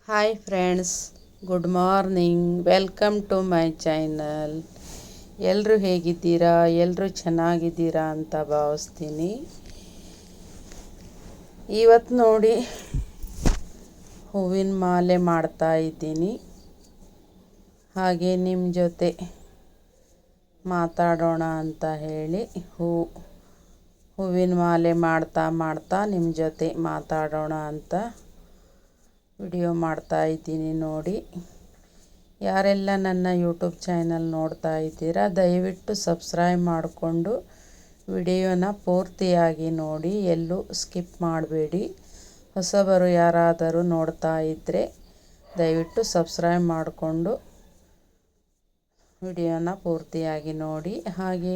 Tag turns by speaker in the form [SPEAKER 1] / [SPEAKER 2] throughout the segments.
[SPEAKER 1] Hi friends, good morning. Welcome to my channel. ಎಲ್ಲರೂ ಹೇಗಿದ್ದೀರಾ? ಎಲ್ಲರೂ ಚೆನ್ನಾಗಿದ್ದೀರಾ ಅಂತ ಭಾವಿಸ್ತೀನಿ. ಇವತ್ತು ನೋಡಿ ಹೂವಿನ ಮಾಲೆ ಮಾಡ್ತಾ ಇದ್ದೀನಿ. ಹಾಗೆ ನಿಮ್ಮ ಜೊತೆ ಮಾತಾಡೋಣ ಅಂತ ಹೇಳಿ ಹೂವಿನ ಮಾಲೆ ಮಾಡ್ತಾ ನಿಮ್ಮ ಜೊತೆ ಮಾತಾಡೋಣ ಅಂತ ವಿಡಿಯೋ ಮಾಡ್ತಾ ಇದ್ದೀನಿ. ನೋಡಿ, ಯಾರೆಲ್ಲ ನನ್ನ ಯೂಟ್ಯೂಬ್ ಚಾನಲ್ ನೋಡ್ತಾ ಇದ್ದೀರಾ ದಯವಿಟ್ಟು ಸಬ್ಸ್ಕ್ರೈಬ್ ಮಾಡಿಕೊಂಡು ವಿಡಿಯೋನ ಪೂರ್ತಿಯಾಗಿ ನೋಡಿ, ಎಲ್ಲೂ ಸ್ಕಿಪ್ ಮಾಡಬೇಡಿ. ಹೊಸಬರು ಯಾರಾದರೂ ನೋಡ್ತಾ ಇದ್ದರೆ ದಯವಿಟ್ಟು ಸಬ್ಸ್ಕ್ರೈಬ್ ಮಾಡಿಕೊಂಡು ವಿಡಿಯೋನ ಪೂರ್ತಿಯಾಗಿ ನೋಡಿ. ಹಾಗೆ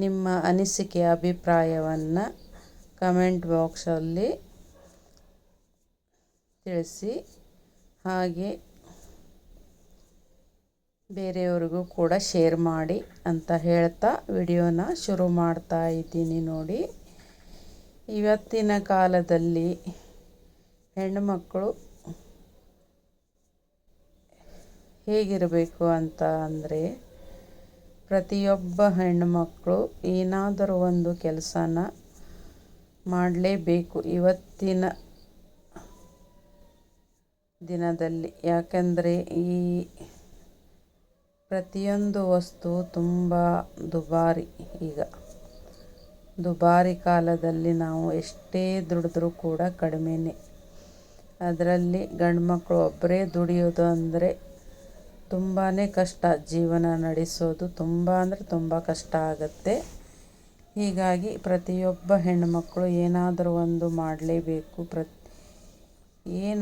[SPEAKER 1] ನಿಮ್ಮ ಅನಿಸಿಕೆ ಅಭಿಪ್ರಾಯವನ್ನು ಕಮೆಂಟ್ ಬಾಕ್ಸಲ್ಲಿ ತಿಳಿಸಿ. ಹಾಗೆ ಬೇರೆಯವ್ರಿಗೂ ಕೂಡ ಶೇರ್ ಮಾಡಿ ಅಂತ ಹೇಳ್ತಾ ವಿಡಿಯೋನ ಶುರು ಮಾಡ್ತಾ ಇದ್ದೀನಿ. ನೋಡಿ, ಇವತ್ತಿನ ಕಾಲದಲ್ಲಿ ಹೆಣ್ಣುಮಕ್ಕಳು ಹೇಗಿರಬೇಕು ಅಂತ ಅಂದರೆ, ಪ್ರತಿಯೊಬ್ಬ ಹೆಣ್ಣುಮಕ್ಕಳು ಏನಾದರೂ ಒಂದು ಕೆಲಸನ ಮಾಡಲೇಬೇಕು ಇವತ್ತಿನ ದಿನದಲ್ಲಿ. ಯಾಕೆಂದರೆ ಈ ಪ್ರತಿಯೊಂದು ವಸ್ತು ತುಂಬ ದುಬಾರಿ. ಈಗ ದುಬಾರಿ ಕಾಲದಲ್ಲಿ ನಾವು ಎಷ್ಟೇ ದುಡಿದ್ರೂ ಕೂಡ ಕಡಿಮೆನೇ. ಅದರಲ್ಲಿ ಗಂಡು ಮಕ್ಕಳು ಒಬ್ಬರೇ ದುಡಿಯೋದು ಅಂದರೆ ತುಂಬಾ ಕಷ್ಟ. ಜೀವನ ನಡೆಸೋದು ತುಂಬ ಅಂದರೆ ತುಂಬ ಕಷ್ಟ ಆಗುತ್ತೆ. ಹೀಗಾಗಿ ಪ್ರತಿಯೊಬ್ಬ ಹೆಣ್ಣುಮಕ್ಕಳು ಏನಾದರೂ ಒಂದು ಮಾಡಲೇಬೇಕು.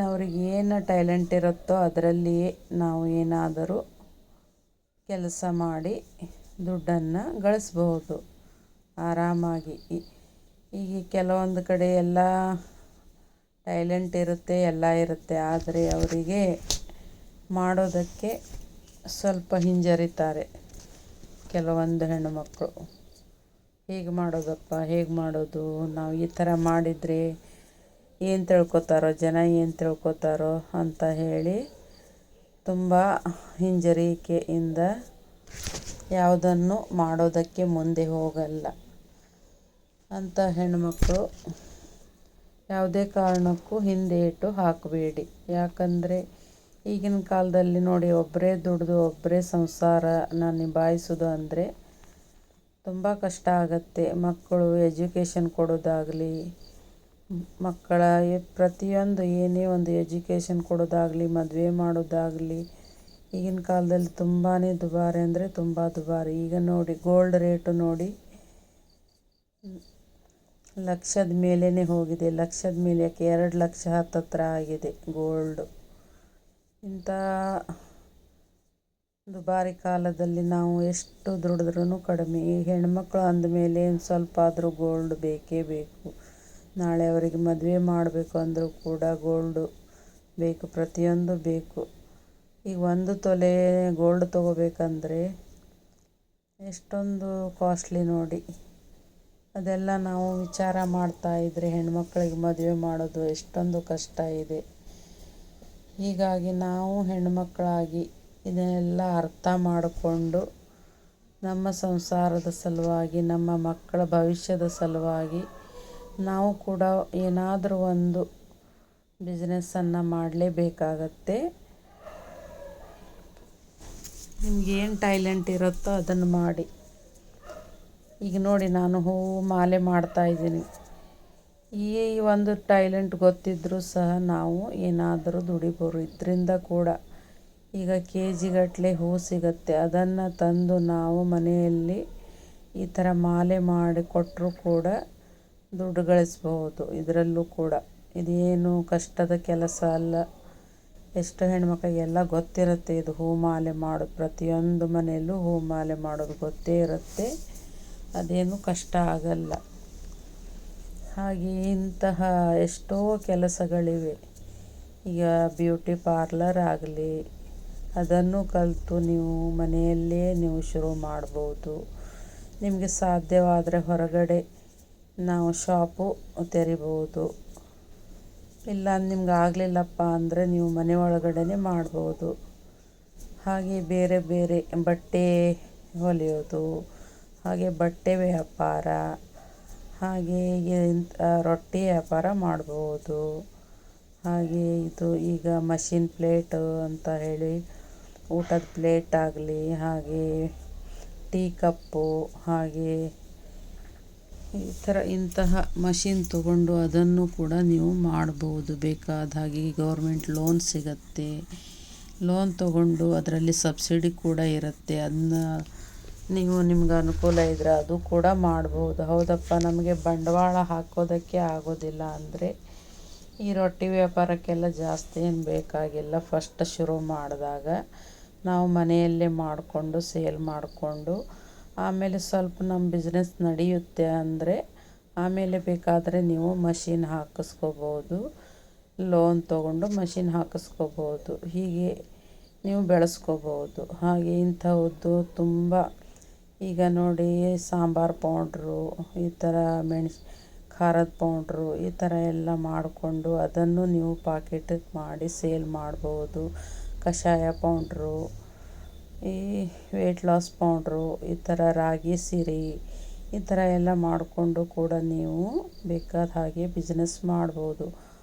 [SPEAKER 1] ಅವ್ರಿಗೆ ಏನು ಟ್ಯಾಲೆಂಟ್ ಇರುತ್ತೋ ಅದರಲ್ಲಿಯೇ ನಾವು ಏನಾದರೂ ಕೆಲಸ ಮಾಡಿ ದುಡ್ಡನ್ನು ಗಳಿಸ್ಬಹುದು ಆರಾಮಾಗಿ. ಈಗ ಕೆಲವೊಂದು ಕಡೆ ಎಲ್ಲ ಟ್ಯಾಲೆಂಟ್ ಇರುತ್ತೆ, ಎಲ್ಲ ಇರುತ್ತೆ, ಆದರೆ ಅವರಿಗೆ ಮಾಡೋದಕ್ಕೆ ಸ್ವಲ್ಪ ಹಿಂಜರಿತಾರೆ ಕೆಲವೊಂದು ಹೆಣ್ಣುಮಕ್ಕಳು. ಹೇಗೆ ಮಾಡೋದು, ನಾವು ಈ ಥರ ಮಾಡಿದರೆ ಏನು ತಿಳ್ಕೊತಾರೋ, ಜನ ಏನು ತಿಳ್ಕೊತಾರೋ ಅಂತ ಹೇಳಿ ತುಂಬ ಹಿಂಜರಿಕೆಯಿಂದ ಯಾವುದನ್ನು ಮಾಡೋದಕ್ಕೆ ಮುಂದೆ ಹೋಗಲ್ಲ. ಅಂಥ ಹೆಣ್ಣುಮಕ್ಕಳು ಯಾವುದೇ ಕಾರಣಕ್ಕೂ ಹಿಂದೇಟು ಹಾಕಬೇಡಿ. ಯಾಕಂದರೆ ಈಗಿನ ಕಾಲದಲ್ಲಿ ನೋಡಿ, ಒಬ್ಬರೇ ದುಡಿದು ಒಬ್ಬರೇ ಸಂಸಾರನ ನಿಭಾಯಿಸೋದು ಅಂದರೆ ತುಂಬ ಕಷ್ಟ ಆಗುತ್ತೆ. ಮಕ್ಕಳು ಎಜುಕೇಷನ್ ಕೊಡೋದಾಗಲಿ, ಮಕ್ಕಳ ಪ್ರತಿಯೊಂದು ಏನೇ ಒಂದು ಎಜುಕೇಷನ್ ಕೊಡೋದಾಗಲಿ, ಮದುವೆ ಮಾಡೋದಾಗಲಿ ಈಗಿನ ಕಾಲದಲ್ಲಿ ತುಂಬಾ ದುಬಾರಿ ಅಂದರೆ ತುಂಬ ದುಬಾರಿ. ಈಗ ನೋಡಿ, ಗೋಲ್ಡ್ ರೇಟು ನೋಡಿ ಲಕ್ಷದ ಮೇಲೇ ಹೋಗಿದೆ. ಲಕ್ಷದ ಮೇಲೆ ಯಾಕೆ 2 ಲಕ್ಷ ಹತ್ತತ್ರ ಆಗಿದೆ ಗೋಲ್ಡು. ಇಂಥ ದುಬಾರಿ ಕಾಲದಲ್ಲಿ ನಾವು ಎಷ್ಟು ದುಡಿದ್ರೂ ಕಡಿಮೆ. ಈ ಹೆಣ್ಮಕ್ಳು ಅಂದಮೇಲೆ ಸ್ವಲ್ಪ ಆದರೂ ಗೋಲ್ಡ್ ಬೇಕೇ ಬೇಕು. ನಾಳೆ ಅವರಿಗೆ ಮದುವೆ ಮಾಡಬೇಕು ಅಂದರೂ ಕೂಡ ಗೋಲ್ಡು ಬೇಕು, ಪ್ರತಿಯೊಂದು ಬೇಕು. ಈಗ 1 ತೊಲೆ ಗೋಲ್ಡ್ ತೊಗೋಬೇಕಂದ್ರೆ ಎಷ್ಟೊಂದು ಕಾಸ್ಟ್ಲಿ ನೋಡಿ. ಅದೆಲ್ಲ ನಾವು ವಿಚಾರ ಮಾಡ್ತಾಯಿದ್ರೆ ಹೆಣ್ಮಕ್ಳಿಗೆ ಮದುವೆ ಮಾಡೋದು ಎಷ್ಟೊಂದು ಕಷ್ಟ ಇದೆ. ಹೀಗಾಗಿ ನಾವು ಹೆಣ್ಮಕ್ಕಳಾಗಿ ಇದನ್ನೆಲ್ಲ ಅರ್ಥ ಮಾಡಿಕೊಂಡು ನಮ್ಮ ಸಂಸಾರದ ಸಲುವಾಗಿ, ನಮ್ಮ ಮಕ್ಕಳ ಭವಿಷ್ಯದ ಸಲುವಾಗಿ ನಾವು ಕೂಡ ಏನಾದರೂ ಒಂದು ಬಿಸ್ನೆಸ್ಸನ್ನು ಮಾಡಲೇಬೇಕಾಗತ್ತೆ. ನಿಮಗೇನು ಟ್ಯಾಲೆಂಟ್ ಇರುತ್ತೋ ಅದನ್ನು ಮಾಡಿ. ಈಗ ನೋಡಿ, ನಾನು ಹೂವು ಮಾಲೆ ಮಾಡ್ತಾಯಿದ್ದೀನಿ. ಈ ಒಂದು ಟ್ಯಾಲೆಂಟ್ ಗೊತ್ತಿದ್ದರೂ ಸಹ ನಾವು ಏನಾದರೂ ದುಡಿಬೋದು ಇದರಿಂದ ಕೂಡ. ಈಗ KG-ಗಟ್ಟಲೆ ಹೂವು ಸಿಗುತ್ತೆ. ಅದನ್ನು ತಂದು ನಾವು ಮನೆಯಲ್ಲಿ ಈ ಥರ ಮಾಲೆ ಮಾಡಿ ಕೊಟ್ಟರೂ ಕೂಡ ದುಡ್ಡು ಗಳಿಸ್ಬಹುದು. ಇದರಲ್ಲೂ ಕೂಡ ಇದೇನು ಕಷ್ಟದ ಕೆಲಸ ಅಲ್ಲ. ಎಷ್ಟು ಹೆಣ್ಮಕ್ಳಿಗೆಲ್ಲ ಗೊತ್ತಿರುತ್ತೆ ಇದು ಹೂ ಮಾಲೆ ಮಾಡೋದು. ಪ್ರತಿಯೊಂದು ಮನೆಯಲ್ಲೂ ಹೂ ಮಾಲೆ ಮಾಡೋದು ಗೊತ್ತೇ ಇರುತ್ತೆ. ಅದೇನು ಕಷ್ಟ ಆಗಲ್ಲ. ಹಾಗೆ ಇಂತಹ ಎಷ್ಟೋ ಕೆಲಸಗಳಿವೆ. ಈಗ ಬ್ಯೂಟಿ ಪಾರ್ಲರ್ ಆಗಲಿ, ಅದನ್ನು ಕಲಿತು ನೀವು ಮನೆಯಲ್ಲೇ ನೀವು ಶುರು ಮಾಡ್ಬೋದು. ನಿಮಗೆ ಸಾಧ್ಯವಾದರೆ ಹೊರಗಡೆ ನಾವು ಶಾಪು ತೆರಿಬೋದು. ಇಲ್ಲ ನಿಮ್ಗೆ ಆಗಲಿಲ್ಲಪ್ಪ ಅಂದರೆ ನೀವು ಮನೆ ಒಳಗಡೆ ಮಾಡ್ಬೋದು. ಹಾಗೆ ಬೇರೆ ಬೇರೆ ಬಟ್ಟೆ ಹೊಲಿಯೋದು, ಹಾಗೆ ಬಟ್ಟೆ ವ್ಯಾಪಾರ, ಹಾಗೆ ರೊಟ್ಟಿ ವ್ಯಾಪಾರ ಮಾಡ್ಬೋದು. ಹಾಗೆ ಇದು ಈಗ ಮಷಿನ್ ಪ್ಲೇಟ್ ಅಂತ ಹೇಳಿ ಊಟದ ಪ್ಲೇಟ್ ಆಗಲಿ, ಹಾಗೆ ಟೀ ಕಪ್ಪು, ಹಾಗೆ ಈ ಥರ ಇಂತಹ ಮಷಿನ್ ತಗೊಂಡು ಅದನ್ನು ಕೂಡ ನೀವು ಮಾಡ್ಬೋದು. ಬೇಕಾದ ಹಾಗೆ ಗೌರ್ಮೆಂಟ್ ಲೋನ್ ಸಿಗತ್ತೆ. ಲೋನ್ ತಗೊಂಡು ಅದರಲ್ಲಿ ಸಬ್ಸಿಡಿ ಕೂಡ ಇರುತ್ತೆ. ಅದನ್ನ ನೀವು ನಿಮ್ಗೆ ಅನುಕೂಲ ಇದ್ದರೆ ಅದು ಕೂಡ ಮಾಡ್ಬೋದು. ಹೌದಪ್ಪ ನಮಗೆ ಬಂಡವಾಳ ಹಾಕೋದಕ್ಕೆ ಆಗೋದಿಲ್ಲ ಅಂದರೆ ಈ ರೊಟ್ಟಿ ವ್ಯಾಪಾರಕ್ಕೆಲ್ಲ ಜಾಸ್ತಿ ಏನು ಬೇಕಾಗಿಲ್ಲ. ಫಸ್ಟ್ ಶುರು ಮಾಡಿದಾಗ ನಾವು ಮನೆಯಲ್ಲೇ ಮಾಡಿಕೊಂಡು ಸೇಲ್ ಮಾಡಿಕೊಂಡು ಆಮೇಲೆ ಸ್ವಲ್ಪ ನಮ್ಮ ಬಿಸ್ನೆಸ್ ನಡೆಯುತ್ತೆ ಅಂದರೆ ಆಮೇಲೆ ಬೇಕಾದರೆ ನೀವು ಮಷಿನ್ ಹಾಕಿಸ್ಕೋಬೋದು. ಲೋನ್ ತೊಗೊಂಡು ಮಷಿನ್ ಹಾಕಿಸ್ಕೋಬೋದು. ಹೀಗೆ ನೀವು ಬೆಳೆಸ್ಕೋಬೋದು. ಹಾಗೆ ಇಂಥದ್ದು ತುಂಬ ಈಗ ನೋಡಿ ಸಾಂಬಾರು ಪೌಡ್ರು, ಈ ಥರ ಖಾರದ ಪೌಡ್ರು, ಈ ಥರ ಎಲ್ಲ ಮಾಡಿಕೊಂಡು ಅದನ್ನು ನೀವು ಪಾಕೆಟಿಗೆ ಮಾಡಿ ಸೇಲ್ ಮಾಡ್ಬೋದು. ಕಷಾಯ ಪೌಡ್ರು, ಈ ವೆಯ್ಟ್ ಲಾಸ್ ಪೌಡ್ರು, ಈ ಥರ ರಾಗಿ ಸಿರಿ, ಈ ಥರ ಎಲ್ಲ ಮಾಡಿಕೊಂಡು ಕೂಡ ನೀವು ಬೇಕಾದ ಹಾಗೆ ಬಿಸ್ನೆಸ್ ಮಾಡ್ಬೋದು.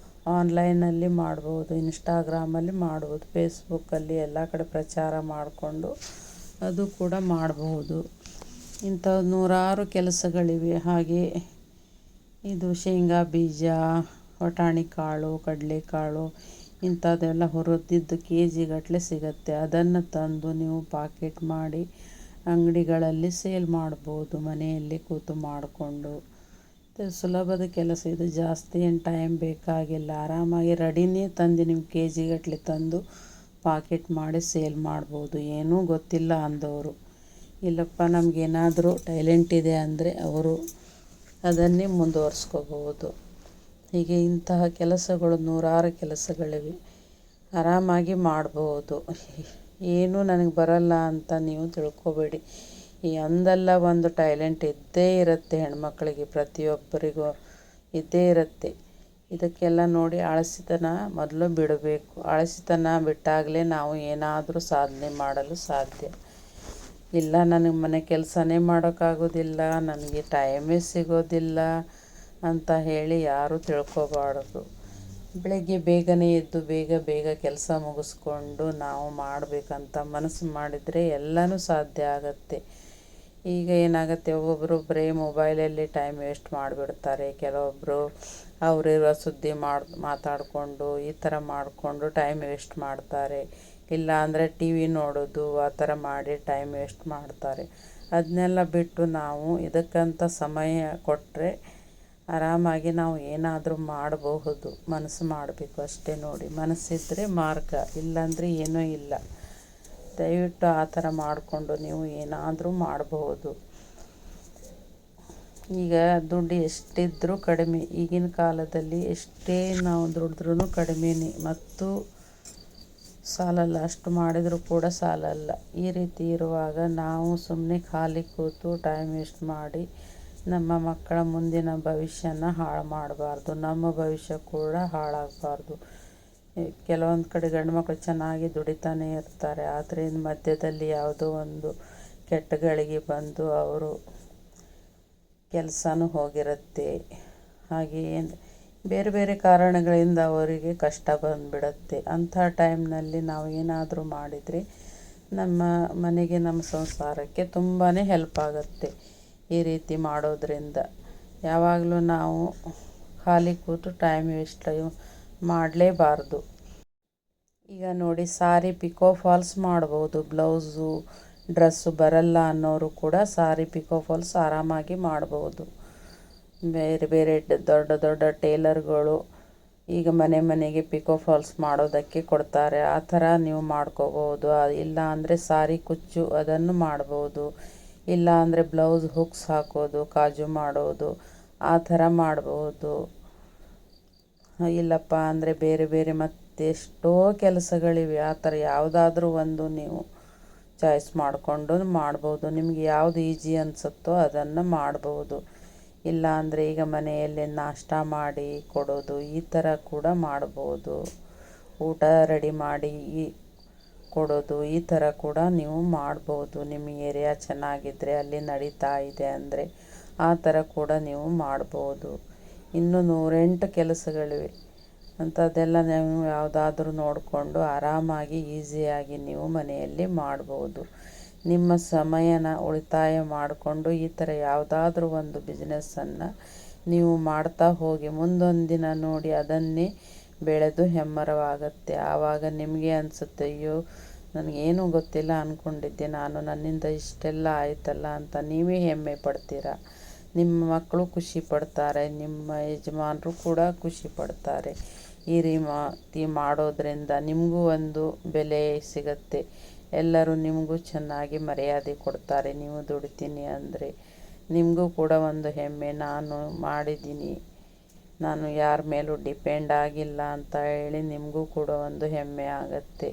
[SPEAKER 1] ಆನ್ಲೈನಲ್ಲಿ ಮಾಡ್ಬೋದು, ಇನ್ಸ್ಟಾಗ್ರಾಮಲ್ಲಿ ಮಾಡ್ಬೋದು, ಫೇಸ್ಬುಕ್ಕಲ್ಲಿ ಎಲ್ಲ ಕಡೆ ಪ್ರಚಾರ ಮಾಡಿಕೊಂಡು ಅದು ಕೂಡ ಮಾಡ್ಬೋದು. ಇಂಥ ನೂರಾರು ಕೆಲಸಗಳಿವೆ. ಹಾಗೆ ಇದು ಶೇಂಗಾ ಬೀಜ, ಬಟಾಣಿ ಕಾಳು, ಕಡಲೆಕಾಳು ಇಂಥದ್ದೆಲ್ಲ ಹುರಿದಿದ್ದು ಕೆ ಜಿಗಟ್ಟಲೆ ಸಿಗುತ್ತೆ. ಅದನ್ನು ತಂದು ನೀವು ಪಾಕೆಟ್ ಮಾಡಿ ಅಂಗಡಿಗಳಲ್ಲಿ ಸೇಲ್ ಮಾಡ್ಬೋದು. ಮನೆಯಲ್ಲಿ ಕೂತು ಮಾಡಿಕೊಂಡು ಸುಲಭದ ಕೆಲಸ ಇದು. ಜಾಸ್ತಿ ಏನು ಟೈಮ್ ಬೇಕಾಗಿಲ್ಲ. ಆರಾಮಾಗಿ ರೆಡಿನೇ ತಂದು ನೀವು ಕೆ ಜಿಗಟ್ಟಲೆ ತಂದು ಪಾಕೆಟ್ ಮಾಡಿ ಸೇಲ್ ಮಾಡ್ಬೋದು. ಏನೂ ಗೊತ್ತಿಲ್ಲ ಅಂದವರು. ಇಲ್ಲಪ್ಪ ನಮಗೇನಾದರೂ ಟ್ಯಾಲೆಂಟ್ ಇದೆ ಅಂದರೆ ಅವರು ಅದನ್ನೇ ಮುಂದುವರ್ಸ್ಕೋಬೋದು. ಹೀಗೆ ಇಂತಹ ಕೆಲಸಗಳು ನೂರಾರು ಕೆಲಸಗಳಿವೆ. ಆರಾಮಾಗಿ ಮಾಡ್ಬೋದು. ಏನೂ ನನಗೆ ಬರಲ್ಲ ಅಂತ ನೀವು ತಿಳ್ಕೊಬೇಡಿ. ಒಂದಲ್ಲ ಒಂದು ಟ್ಯಾಲೆಂಟ್ ಇದ್ದೇ ಇರುತ್ತೆ. ಹೆಣ್ಮಕ್ಳಿಗೆ ಪ್ರತಿಯೊಬ್ಬರಿಗೂ ಇದ್ದೇ ಇರುತ್ತೆ. ಇದಕ್ಕೆಲ್ಲ ನೋಡಿ ಆಳಸಿತನ ಮೊದಲು ಬಿಡಬೇಕು. ಆಳಸಿತನ ಬಿಟ್ಟಾಗಲೇ ನಾವು ಏನಾದರೂ ಸಾಧನೆ ಮಾಡಲು ಸಾಧ್ಯ. ಇಲ್ಲ ನನಗೆ ಮನೆ ಕೆಲಸನೇ ಮಾಡೋಕ್ಕಾಗೋದಿಲ್ಲ, ನನಗೆ ಟೈಮೇ ಸಿಗೋದಿಲ್ಲ ಅಂತ ಹೇಳಿ ಯಾರೂ ತಿಳ್ಕೊಬಾರ್ದು. ಬೆಳಗ್ಗೆ ಬೇಗನೆ ಎದ್ದು ಬೇಗ ಬೇಗ ಕೆಲಸ ಮುಗಿಸ್ಕೊಂಡು ನಾವು ಮಾಡಬೇಕಂತ ಮನಸ್ಸು ಮಾಡಿದರೆ ಎಲ್ಲನೂ ಸಾಧ್ಯ ಆಗುತ್ತೆ. ಈಗ ಏನಾಗುತ್ತೆ, ಒಬ್ಬೊಬ್ಬರು ಬರೀ ಮೊಬೈಲಲ್ಲಿ ಟೈಮ್ ವೇಸ್ಟ್ ಮಾಡಿಬಿಡ್ತಾರೆ. ಕೆಲವೊಬ್ಬರು ಅವರಿರುವ ಸುದ್ದಿ ಮಾತಾಡಿಕೊಂಡು ಈ ಥರ ಮಾಡಿಕೊಂಡು ಟೈಮ್ ವೇಸ್ಟ್ ಮಾಡ್ತಾರೆ. ಇಲ್ಲ ಅಂದರೆ ಟಿ ವಿ ನೋಡೋದು ಆ ಥರ ಮಾಡಿ ಟೈಮ್ ವೇಸ್ಟ್ ಮಾಡ್ತಾರೆ. ಅದನ್ನೆಲ್ಲ ಬಿಟ್ಟು ನಾವು ಇದಕ್ಕಂತ ಸಮಯ ಕೊಟ್ಟರೆ ಆರಾಮಾಗಿ ನಾವು ಏನಾದರೂ ಮಾಡಬಹುದು. ಮನಸ್ಸು ಮಾಡಬೇಕು ಅಷ್ಟೇ. ನೋಡಿ, ಮನಸ್ಸಿದ್ದರೆ ಮಾರ್ಗ, ಇಲ್ಲಾಂದರೆ ಏನೂ ಇಲ್ಲ. ದಯವಿಟ್ಟು ಆ ಥರ ಮಾಡಿಕೊಂಡು ನೀವು ಏನಾದರೂ ಮಾಡಬಹುದು. ಈಗ ದುಡ್ಡು ಎಷ್ಟಿದ್ರೂ ಕಡಿಮೆ. ಈಗಿನ ಕಾಲದಲ್ಲಿ ಎಷ್ಟೇ ನಾವು ದುಡಿದ್ರೂ ಕಡಿಮೆನೇ, ಮತ್ತು ಸಾಲಲ್ಲ. ಅಷ್ಟು ಮಾಡಿದರೂ ಕೂಡ ಸಾಲಲ್ಲ. ಈ ರೀತಿ ಇರುವಾಗ ನಾವು ಸುಮ್ಮನೆ ಖಾಲಿ ಕೂತು ಟೈಮ್ ವೇಸ್ಟ್ ಮಾಡಿ ನಮ್ಮ ಮಕ್ಕಳ ಮುಂದಿನ ಭವಿಷ್ಯನ ಹಾಳು ಮಾಡಬಾರ್ದು. ನಮ್ಮ ಭವಿಷ್ಯ ಕೂಡ ಹಾಳಾಗಬಾರ್ದು. ಕೆಲವೊಂದು ಕಡೆ ಗಂಡು ಮಕ್ಕಳು ಚೆನ್ನಾಗಿ ದುಡಿತಾನೆ ಇರ್ತಾರೆ. ಆದರೆ ಮಧ್ಯದಲ್ಲಿ ಯಾವುದೋ ಒಂದು ಕೆಟ್ಟ ಗಳಿಗೆ ಬಂದು ಅವರು ಕೆಲಸನೂ ಹೋಗಿರುತ್ತೆ. ಹಾಗೆ ಬೇರೆ ಬೇರೆ ಕಾರಣಗಳಿಂದ ಅವರಿಗೆ ಕಷ್ಟ ಬಂದುಬಿಡತ್ತೆ. ಅಂಥ ಟೈಮ್ನಲ್ಲಿ ನಾವು ಏನಾದರೂ ಮಾಡಿದರೆ ನಮ್ಮ ಮನೆಗೆ, ನಮ್ಮ ಸಂಸಾರಕ್ಕೆ ತುಂಬಾ ಹೆಲ್ಪ್ ಆಗುತ್ತೆ. ಈ ರೀತಿ ಮಾಡೋದ್ರಿಂದ ಯಾವಾಗಲೂ ನಾವು ಖಾಲಿ ಕೂತು ಟೈಮ್ ವೇಸ್ಟ್ ಮಾಡಲೇಬಾರ್ದು. ಈಗ ನೋಡಿ, ಸಾರಿ ಪಿಕೋ ಫಾಲ್ಸ್ ಮಾಡ್ಬೋದು. ಬ್ಲೌಸು, ಡ್ರೆಸ್ಸು ಬರಲ್ಲ ಅನ್ನೋರು ಕೂಡ ಸಾರಿ ಪಿಕೋ ಫಾಲ್ಸ್ ಆರಾಮಾಗಿ ಮಾಡ್ಬೋದು. ಬೇರೆ ಬೇರೆ ದೊಡ್ಡ ದೊಡ್ಡ ಟೇಲರ್ಗಳು ಈಗ ಮನೆ ಮನೆಗೆ ಪಿಕೋ ಫಾಲ್ಸ್ ಮಾಡೋದಕ್ಕೆ ಕೊಡ್ತಾರೆ. ಆ ಥರ ನೀವು ಮಾಡ್ಕೋಬೋದು. ಇಲ್ಲ ಅಂದರೆ ಸಾರಿ ಕುಚ್ಚು ಅದನ್ನು ಮಾಡ್ಬೋದು. ಇಲ್ಲ ಅಂದರೆ ಬ್ಲೌಸ್ ಹುಕ್ಸ್ ಹಾಕೋದು, ಕಾಜು ಮಾಡೋದು, ಆ ಥರ ಮಾಡ್ಬೋದು. ಇಲ್ಲಪ್ಪ ಅಂದರೆ ಬೇರೆ ಬೇರೆ ಮತ್ತೆಷ್ಟೋ ಕೆಲಸಗಳಿವೆ. ಆ ಥರ ಯಾವುದಾದ್ರೂ ಒಂದು ನೀವು ಚಾಯ್ಸ್ ಮಾಡಿಕೊಂಡು ಮಾಡ್ಬೋದು. ನಿಮಗೆ ಯಾವುದು ಈಜಿ ಅನಿಸುತ್ತೋ ಅದನ್ನು ಮಾಡ್ಬೋದು. ಇಲ್ಲ ಅಂದರೆ ಈಗ ಮನೆಯಲ್ಲೇ ನಾಷ್ಟ ಮಾಡಿ ಕೊಡೋದು, ಈ ಥರ ಕೂಡ ಮಾಡ್ಬೋದು. ಊಟ ರೆಡಿ ಮಾಡಿ ಕೊಡೋದು, ಈ ಥರ ಕೂಡ ನೀವು ಮಾಡ್ಬೋದು. ನಿಮ್ಮ ಏರಿಯಾ ಚೆನ್ನಾಗಿದ್ದರೆ, ಅಲ್ಲಿ ನಡೀತಾ ಇದೆ ಅಂದರೆ ಆ ಥರ ಕೂಡ ನೀವು ಮಾಡ್ಬೋದು. ಇನ್ನೂ 108 ಕೆಲಸಗಳಿವೆ. ಅಂಥದ್ದೆಲ್ಲ ನೀವು ಯಾವುದಾದ್ರೂ ನೋಡಿಕೊಂಡು ಆರಾಮಾಗಿ ಈಸಿಯಾಗಿ ನೀವು ಮನೆಯಲ್ಲಿ ಮಾಡ್ಬೋದು. ನಿಮ್ಮ ಸಮಯನ ಉಳಿತಾಯ ಮಾಡಿಕೊಂಡು ಈ ಥರ ಯಾವುದಾದ್ರೂ ಒಂದು ಬಿಸ್ನೆಸ್ಸನ್ನು ನೀವು ಮಾಡ್ತಾ ಹೋಗಿ, ಮುಂದೊಂದು ದಿನ ನೋಡಿ ಅದನ್ನೇ ಬೆಳೆದು ಹೆಮ್ಮರವಾಗುತ್ತೆ. ಆವಾಗ ನಿಮಗೆ ಅನಿಸುತ್ತೆ, ಅಯ್ಯೋ ನನಗೇನೂ ಗೊತ್ತಿಲ್ಲ ಅಂದ್ಕೊಂಡಿದ್ದೆ ನಾನು, ನನ್ನಿಂದ ಇಷ್ಟೆಲ್ಲ ಆಯ್ತಲ್ಲ ಅಂತ ನೀವೇ ಹೆಮ್ಮೆ ಪಡ್ತೀರ. ನಿಮ್ಮ ಮಕ್ಕಳು ಖುಷಿ ಪಡ್ತಾರೆ, ನಿಮ್ಮ ಯಜಮಾನರು ಕೂಡ ಖುಷಿ ಪಡ್ತಾರೆ. ಈ ರೀತಿ ಮಾಡೋದ್ರಿಂದ ನಿಮಗೂ ಒಂದು ಬೆಲೆ ಸಿಗುತ್ತೆ. ಎಲ್ಲರೂ ನಿಮಗೂ ಚೆನ್ನಾಗಿ ಮರ್ಯಾದೆ ಕೊಡ್ತಾರೆ. ನೀವು ದುಡಿತೀನಿ ಅಂದರೆ ನಿಮಗೂ ಕೂಡ ಒಂದು ಹೆಮ್ಮೆ, ನಾನು ಮಾಡಿದ್ದೀನಿ, ನಾನು ಯಾರ ಮೇಲೂ ಡಿಪೆಂಡ್ ಆಗಿಲ್ಲ ಅಂತ ಹೇಳಿ ನಿಮಗೂ ಕೂಡ ಒಂದು ಹೆಮ್ಮೆ ಆಗುತ್ತೆ.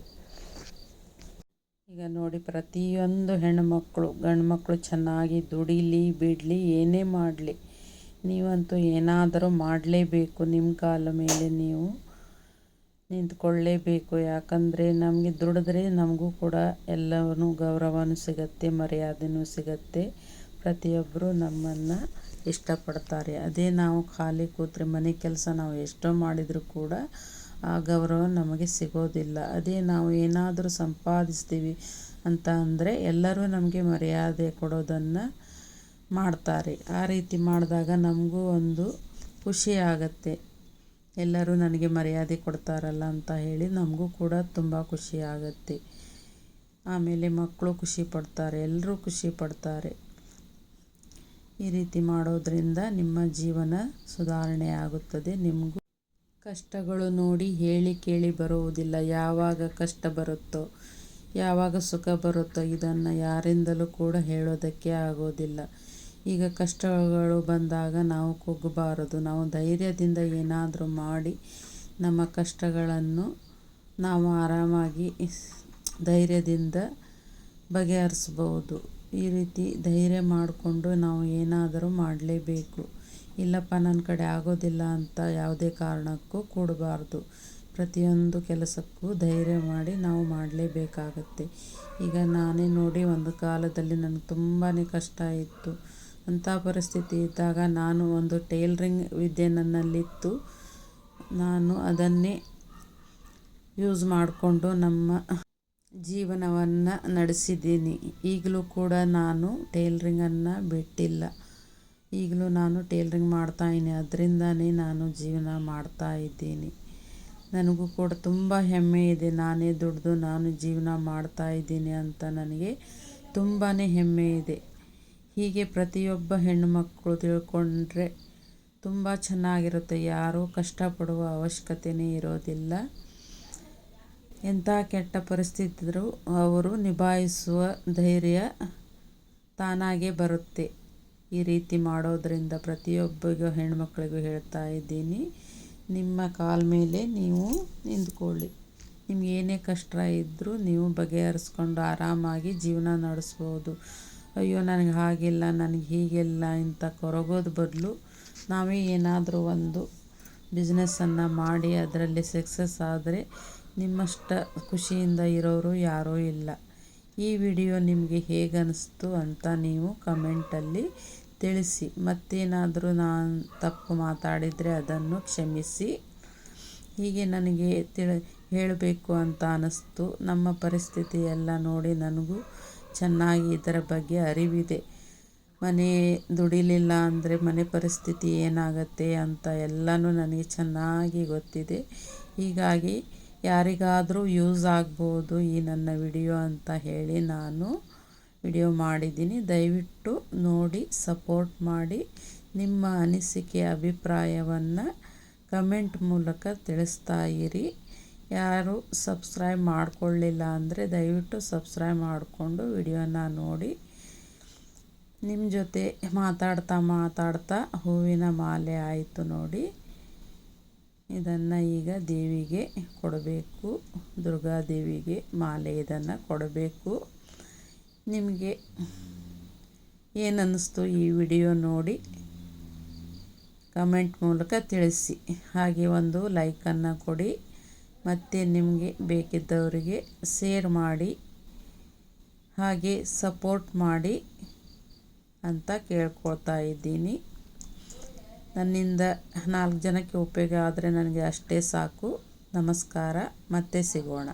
[SPEAKER 1] ಈಗ ನೋಡಿ, ಪ್ರತಿಯೊಂದು ಹೆಣ್ಣುಮಕ್ಕಳು ಗಂಡು ಮಕ್ಕಳು ಚೆನ್ನಾಗಿ ದುಡಿಲಿ ಬಿಡಲಿ ಏನೇ ಮಾಡಲಿ, ನೀವಂತೂ ಏನಾದರೂ ಮಾಡಲೇಬೇಕು. ನಿಮ್ಮ ಕಾಲ ಮೇಲೆ ನೀವು ನಿಂತ್ಕೊಳ್ಳೇಬೇಕು. ಯಾಕಂದರೆ ನಮಗೆ ದುಡಿದ್ರೆ ನಮಗೂ ಕೂಡ ಎಲ್ಲವೂ ಗೌರವನೂ ಸಿಗುತ್ತೆ, ಮರ್ಯಾದೆನೂ ಸಿಗುತ್ತೆ. ಪ್ರತಿಯೊಬ್ಬರು ನಮ್ಮನ್ನು ಇಷ್ಟಪಡ್ತಾರೆ. ಅದೇ ನಾವು ಖಾಲಿ ಕೂತ್ರೆ ಮನೆ ಕೆಲಸ ನಾವು ಎಷ್ಟೋ ಮಾಡಿದರೂ ಕೂಡ ಆ ಗೌರವ ನಮಗೆ ಸಿಗೋದಿಲ್ಲ. ಅದೇ ನಾವು ಏನಾದರೂ ಸಂಪಾದಿಸ್ತೀವಿ ಅಂತ ಅಂದರೆ ಎಲ್ಲರೂ ನಮಗೆ ಮರ್ಯಾದೆ ಕೊಡೋದನ್ನು ಮಾಡ್ತಾರೆ. ಆ ರೀತಿ ಮಾಡಿದಾಗ ನಮಗೂ ಒಂದು ಖುಷಿ ಆಗುತ್ತೆ. ಎಲ್ಲರೂ ನನಗೆ ಮರ್ಯಾದೆ ಕೊಡ್ತಾರಲ್ಲ ಅಂತ ಹೇಳಿ ನಮಗೂ ಕೂಡ ತುಂಬ ಖುಷಿ ಆಗುತ್ತೆ. ಆಮೇಲೆ ಮಕ್ಕಳು ಖುಷಿ ಪಡ್ತಾರೆ, ಎಲ್ಲರೂ ಖುಷಿ ಪಡ್ತಾರೆ. ಈ ರೀತಿ ಮಾಡೋದ್ರಿಂದ ನಿಮ್ಮ ಜೀವನ ಸುಧಾರಣೆ ಆಗುತ್ತದೆ. ನಿಮಗೂ ಕಷ್ಟಗಳು ನೋಡಿ ಹೇಳಿ ಕೇಳಿ ಬರುವುದಿಲ್ಲ. ಯಾವಾಗ ಕಷ್ಟ ಬರುತ್ತೋ, ಯಾವಾಗ ಸುಖ ಬರುತ್ತೋ ಇದನ್ನು ಯಾರಿಂದಲೂ ಕೂಡ ಹೇಳೋದಕ್ಕೆ ಆಗೋದಿಲ್ಲ. ಈಗ ಕಷ್ಟಗಳು ಬಂದಾಗ ನಾವು ಕುಗ್ಗಬಾರದು. ನಾವು ಧೈರ್ಯದಿಂದ ಏನಾದರೂ ಮಾಡಿ ನಮ್ಮ ಕಷ್ಟಗಳನ್ನು ನಾವು ಆರಾಮಾಗಿ ಧೈರ್ಯದಿಂದ ಬಗೆಹರಿಸ್ಬೋದು. ಈ ರೀತಿ ಧೈರ್ಯ ಮಾಡಿಕೊಂಡು ನಾವು ಏನಾದರೂ ಮಾಡಲೇಬೇಕು. ಇಲ್ಲಪ್ಪ ನನ್ನ ಕಡೆ ಆಗೋದಿಲ್ಲ ಅಂತ ಯಾವುದೇ ಕಾರಣಕ್ಕೂ ಕೂಡಬಾರ್ದು. ಪ್ರತಿಯೊಂದು ಕೆಲಸಕ್ಕೂ ಧೈರ್ಯ ಮಾಡಿ ನಾವು ಮಾಡಲೇಬೇಕಾಗತ್ತೆ. ಈಗ ನಾನೇ ನೋಡಿ, ಒಂದು ಕಾಲದಲ್ಲಿ ನನಗೆ ತುಂಬಾ ಕಷ್ಟ ಇತ್ತು. ಅಂಥ ಪರಿಸ್ಥಿತಿ ಇದ್ದಾಗ ನಾನು ಒಂದು ಟೈಲರಿಂಗ್ ವಿದ್ಯೆ ನನ್ನಲ್ಲಿತ್ತು. ನಾನು ಅದನ್ನೇ ಯೂಸ್ ಮಾಡಿಕೊಂಡು ನಮ್ಮ ಜೀವನವನ್ನು ನಡೆಸಿದ್ದೀನಿ. ಈಗಲೂ ಕೂಡ ನಾನು ಟೈಲರಿಂಗನ್ನು ಬಿಟ್ಟಿಲ್ಲ. ಈಗಲೂ ನಾನು ಟೈಲರಿಂಗ್ ಮಾಡ್ತಾಯಿದ್ದೀನಿ. ಅದರಿಂದನೇ ನಾನು ಜೀವನ ಮಾಡ್ತಾಯಿದ್ದೀನಿ. ನನಗೂ ಕೂಡ ತುಂಬ ಹೆಮ್ಮೆ ಇದೆ. ನಾನೇ ದುಡಿದು ನಾನು ಜೀವನ ಮಾಡ್ತಾಯಿದ್ದೀನಿ ಅಂತ ನನಗೆ ತುಂಬಾ ಹೆಮ್ಮೆ ಇದೆ. ಹೀಗೆ ಪ್ರತಿಯೊಬ್ಬ ಹೆಣ್ಣುಮಕ್ಕಳು ತಿಳ್ಕೊಂಡ್ರೆ ತುಂಬ ಚೆನ್ನಾಗಿರುತ್ತೆ. ಯಾರೂ ಕಷ್ಟಪಡುವ ಅವಶ್ಯಕತೆಯೇ ಇರೋದಿಲ್ಲ. ಎಂಥ ಕೆಟ್ಟ ಪರಿಸ್ಥಿತಿ ಇದ್ದರೂ ಅವರು ನಿಭಾಯಿಸುವ ಧೈರ್ಯ ತಾನಾಗೇ ಬರುತ್ತೆ. ಈ ರೀತಿ ಮಾಡೋದರಿಂದ ಪ್ರತಿಯೊಬ್ಬರಿಗೂ ಹೆಣ್ಮಕ್ಳಿಗೂ ಹೇಳ್ತಾ ಇದ್ದೀನಿ, ನಿಮ್ಮ ಕಾಲ ಮೇಲೆ ನೀವು ನಿಂತ್ಕೊಳ್ಳಿ. ನಿಮ್ಗೆ ಏನೇ ಕಷ್ಟ ಇದ್ದರೂ ನೀವು ಬಗೆಹರಿಸ್ಕೊಂಡು ಆರಾಮಾಗಿ ಜೀವನ ನಡೆಸ್ಬೋದು. ಅಯ್ಯೋ ನನಗೆ ಹಾಗಿಲ್ಲ, ನನಗೆ ಹೀಗಿಲ್ಲ ಇಂಥ ಕೊರಗೋದು ಬದಲು ನಾವೇ ಏನಾದರೂ ಒಂದು ಬಿಸ್ನೆಸ್ಸನ್ನು ಮಾಡಿ ಅದರಲ್ಲಿ ಸಕ್ಸಸ್ ಆದರೆ ನಿಮ್ಮಷ್ಟು ಖುಷಿಯಿಂದ ಇರೋರು ಯಾರೂ ಇಲ್ಲ. ಈ ವಿಡಿಯೋ ನಿಮಗೆ ಹೇಗೆ ಅನ್ನಿಸ್ತು ಅಂತ ನೀವು ಕಮೆಂಟಲ್ಲಿ ತಿಳಿಸಿ. ಮತ್ತೇನಾದರೂ ನಾನು ತಪ್ಪು ಮಾತಾಡಿದರೆ ಅದನ್ನು ಕ್ಷಮಿಸಿ. ಹೀಗೆ ನನಗೆ ಹೇಳಬೇಕು ಅಂತ ಅನ್ನಿಸ್ತು. ನಮ್ಮ ಪರಿಸ್ಥಿತಿ ಎಲ್ಲ ನೋಡಿ ನನಗೂ ಚೆನ್ನಾಗಿ ಇದರ ಬಗ್ಗೆ ಅರಿವಿದೆ. ಮನೆ ದುಡಿಲಿಲ್ಲ ಅಂದರೆ ಮನೆ ಪರಿಸ್ಥಿತಿ ಏನಾಗುತ್ತೆ ಅಂತ ಎಲ್ಲನೂ ನನಗೆ ಚೆನ್ನಾಗಿ ಗೊತ್ತಿದೆ. ಹೀಗಾಗಿ ಯಾರಿಗಾದರೂ ಯೂಸ್ ಆಗ್ಬೋದು ಈ ನನ್ನ ವಿಡಿಯೋ ಅಂತ ಹೇಳಿ ನಾನು ವಿಡಿಯೋ ಮಾಡಿದ್ದೀನಿ. ದಯವಿಟ್ಟು ನೋಡಿ ಸಪೋರ್ಟ್ ಮಾಡಿ. ನಿಮ್ಮ ಅನಿಸಿಕೆ ಅಭಿಪ್ರಾಯವನ್ನು ಕಮೆಂಟ್ ಮೂಲಕ ತಿಳಿಸ್ತಾ ಇರಿ. ಯಾರು ಸಬ್ಸ್ಕ್ರೈಬ್ ಮಾಡಿಕೊಳ್ಳಿಲ್ಲ ಅಂದರೆ ದಯವಿಟ್ಟು ಸಬ್ಸ್ಕ್ರೈಬ್ ಮಾಡಿಕೊಂಡು ವಿಡಿಯೋನ ನೋಡಿ. ನಿಮ್ಮ ಜೊತೆ ಮಾತಾಡ್ತಾ ಹೂವಿನ ಮಾಲೆ ಆಯಿತು ನೋಡಿ. ಇದನ್ನು ಈಗ ದೇವಿಗೆ ಕೊಡಬೇಕು, ದುರ್ಗಾದೇವಿಗೆ ಮಾಲೆ ಇದನ್ನು ಕೊಡಬೇಕು. ನಿಮಗೆ ಏನು ಅನ್ನಿಸ್ತು ಈ ವಿಡಿಯೋ ನೋಡಿ ಕಮೆಂಟ್ ಮೂಲಕ ತಿಳಿಸಿ. ಹಾಗೆ ಒಂದು ಲೈಕನ್ನು ಕೊಡಿ ಮತ್ತು ನಿಮಗೆ ಬೇಕಿದ್ದವರಿಗೆ ಶೇರ್ ಮಾಡಿ, ಹಾಗೆ ಸಪೋರ್ಟ್ ಮಾಡಿ ಅಂತ ಕೇಳ್ಕೊಳ್ತಾ ಇದ್ದೀನಿ. ನನ್ನಿಂದ 4 ಜನಕ್ಕೆ ಉಪಯೋಗ ಆದರೆ ನನಗೆ ಅಷ್ಟೇ ಸಾಕು. ನಮಸ್ಕಾರ, ಮತ್ತೆ ಸಿಗೋಣ.